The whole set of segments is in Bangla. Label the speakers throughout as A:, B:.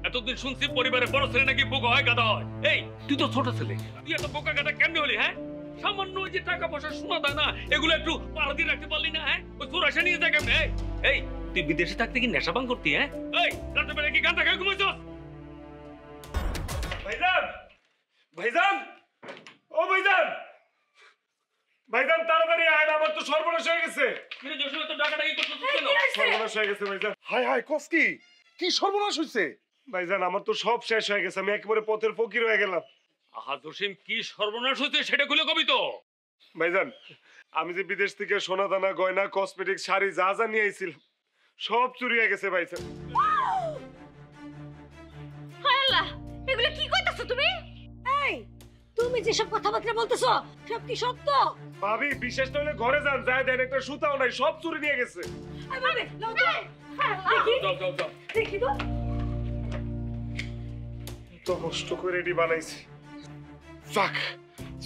A: এতদিন শুনছি পরিবারের বড় ছেলে নাকি বোকা হয়, গাধা হয়। এই তুই তো ছোট ছেলে, তুই এত বোকা গাধা কেমনে হলি? হ্যাঁ, সামান্য ওই যে টাকা পয়সা সোনা দানা এগুলো একটু পাড়া দিয়ে রাখতে পারলি না? হ্যাঁ, ওই তোর আসা নিয়ে যায় কেমনে? এই তুই বিদেশে থাকতে কি নেশা ভাঙ করতি? হ্যাঁ, এই রাতে বেলা কি গাঁজা খেয়ে ঘুমাইছস?
B: ভাইজান, ভাইজান, ও ভাইজান, ভাইজান তাড়াতাড়ি আয়, আমার তো সর্বনাশ হয়ে গেছে।
A: কিরে জসিম, তো ডাকাডাকি করতেছিস কেন?
B: সর্বনাশ হয়ে গেছে ভাইজান।
C: হাই হাই কস্কি, কি সর্বনাশ হইছে?
B: ভাইজান আমার তো সব শেষ হয়ে গেছে, আমি একেবারে পথের ফকির হয়ে গেলাম।
A: আহা জসিম, কি সর্বনাশ হয়েছে সেটা খুলে কবি তো।
B: ভাইজান আমি যে বিদেশ থেকে সোনা দানা গয়না কসমেটিক শাড়ি যা যা নিয়ে আইছিলাম সব চুরি হয়ে গেছে ভাইজান।
D: হায় আল্লাহ, এগুলো কি কইতাছো তুমি? এই, তুমি যেসব কথাবার্তা বলতেছো সব কি সত্য?
B: ভাবি বিশেষ হলে ঘরে যান, যায় দেন একটা সুতাও নাই, সব চুরি নিয়ে গেছে।
D: আই ভাবে, নাও তো। দেখি,
A: যাও যাও যাও।
D: দেখি তো।
B: তো কষ্ট করে রেডি বানাইছি।
C: যাক,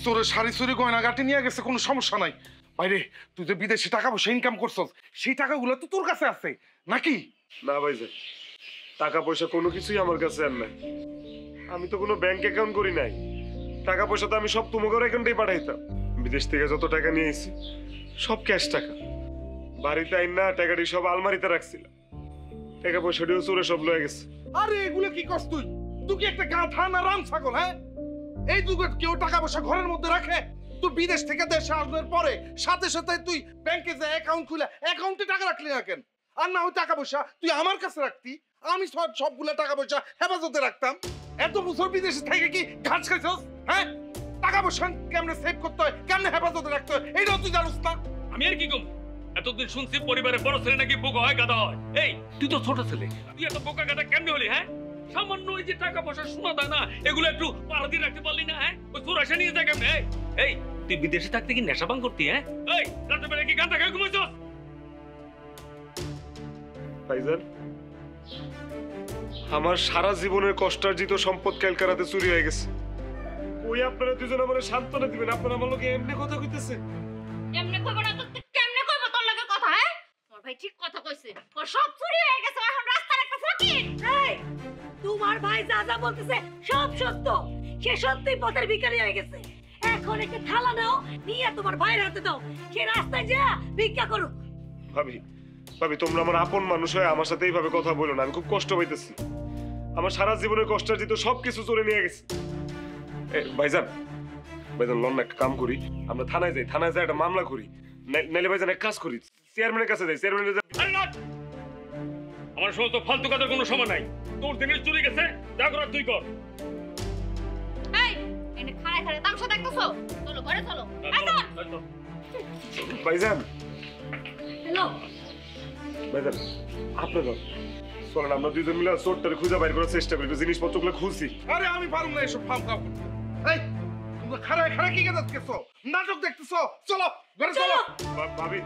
C: চোরে শাড়ি চুরি গয়না গাটি নিয়ে গেছে, কোনো সমস্যা নাই। বাইরে তুই যে বিদেশে টাকা পয়সা ইনকাম করছস, সেই টাকাগুলো তো তোর কাছে আছে নাকি?
B: না ভাইজান, টাকা পয়সা কোনো কিছুই আমার কাছে আর নাই। আমি তো কোনো ব্যাংক অ্যাকাউন্ট করি নাই। টাকা পয়সা তো আমি সব তোমাদের অ্যাকাউন্টেই পাঠাইতাম। বিদেশ থেকে যত টাকা নিয়ে এসেছি সব ক্যাশ টাকা। বাড়িতে আইন না টাকাটি সব আলমারিতে রাখছিলাম, টাকা পয়সাটিও চোরে সব লয়ে গেছে।
C: আরে এগুলো কি করছ তুই? তুই কি একটা গাধা না রাম ছাগল? হ্যাঁ, এই যুগে কেউ টাকা পয়সা ঘরের মধ্যে রাখে? তুই বিদেশ থেকে দেশে আসবার পরে সাথে সাথে তুই ব্যাংকে যে অ্যাকাউন্ট খুলে অ্যাকাউন্টে টাকা রাখলি না কেন? আর না ওই টাকা পয়সা তুই আমার কাছে রাখতি, আমি সবগুলা টাকা পয়সা হেফাজতে রাখতাম। এত বছর বিদেশে থেকে কি ঘাস খাইছস? হ্যাঁ, টাকা পয়সা কেমনে সেভ করতে হয়, কেমনে হেফাজতে রাখতে হয়, এইটাও তুই জানোস না?
A: আমি আর কি কম? এতদিন শুনছি পরিবারের বড় ছেলে নাকি বোকা হয়, গাধা হয়। এই তুই তো ছোট ছেলে, তুই এত বোকা গাধা কেমনে হলি? হ্যাঁ, সামান্য ওই যে টাকা পয়সা সোনা দানা এগুলো একটু পাড়া দিয়ে রাখতে পারলি না? হ্যাঁ, ওই তোর আসা নিয়ে যায় কেমনে? এই তুই বিদেশে থাকতে কি নেশা ভাঙ করতি? হ্যাঁ, এই রাতে বেলা কি গাঁজা খেয়ে ঘুমাইছস?
B: ভাইজান আমার সারা জীবনের কষ্টার্জিত সম্পদ ক্যালকারাতে চুরি হয়ে গেছে। ওই আপনারা দুজন আমার সান্ত্বনা দিবেন, আপনারা আমার লোকে এমনি কথা কইতেছে।
D: এমনি কইব না তো কেমনে কইব তোর লগে কথা? হ্যাঁ, তোর ভাই ঠিক কথা কইছে, ওর সব চুরি হয়ে গেছে, এখন রাস্তার একটা ফকির। এই, তোমার ভাই যা যা বলতেছে সব সত্য। সে সত্যিই পথের ভিখারি হয়ে গেছে। এখন একটা থালা নাও, নিয়ে তোমার ভাইয়ের হাতে দাও, সে রাস্তায় যা ভিক্ষা করুক।
B: ভাবি ভাবি তোমরা আমার আপন মানুষ হয়ে আমার সাথে এইভাবে কথা বলো না, আমি খুব কষ্ট পাইতেছি। আমার সারা জীবনের কষ্টার্জিত সবকিছু চলে নিয়ে গেছে। ভাইজান ভাইজান লন একটা কাম করি, আমরা থানায় যাই, থানায় যাই একটা মামলা করি, নাইলে ভাইজান এক কাজ করি, চেয়ারম্যানের কাছে যাই, চেয়ারম্যানের
A: আরে না, আমার সমস্ত ফালতু কথার কোনো সময় নাই। তোর জিনিস চুরি গেছে, যা করার তুই কর।
D: এই, এনে খাড়ায় খাড়ায় তামসা দেখতেছো? চলো ঘরে চলো।
B: ভাইজান
D: হ্যালো,
B: ভাইজান আপনারা চলেন আমরা দুইজন মিলে চোরটারে খুঁজে বাইর করার চেষ্টা করি, জিনিসপত্রগুলো খুঁজছি।
C: আরে আমি পারুম না এসব ফাম কাম করতে। এই, তোমরা খাড়ায় খাড়ায় কি গেছো? নাটক দেখতেছো? চলো ঘরে চলো।
B: ভাবি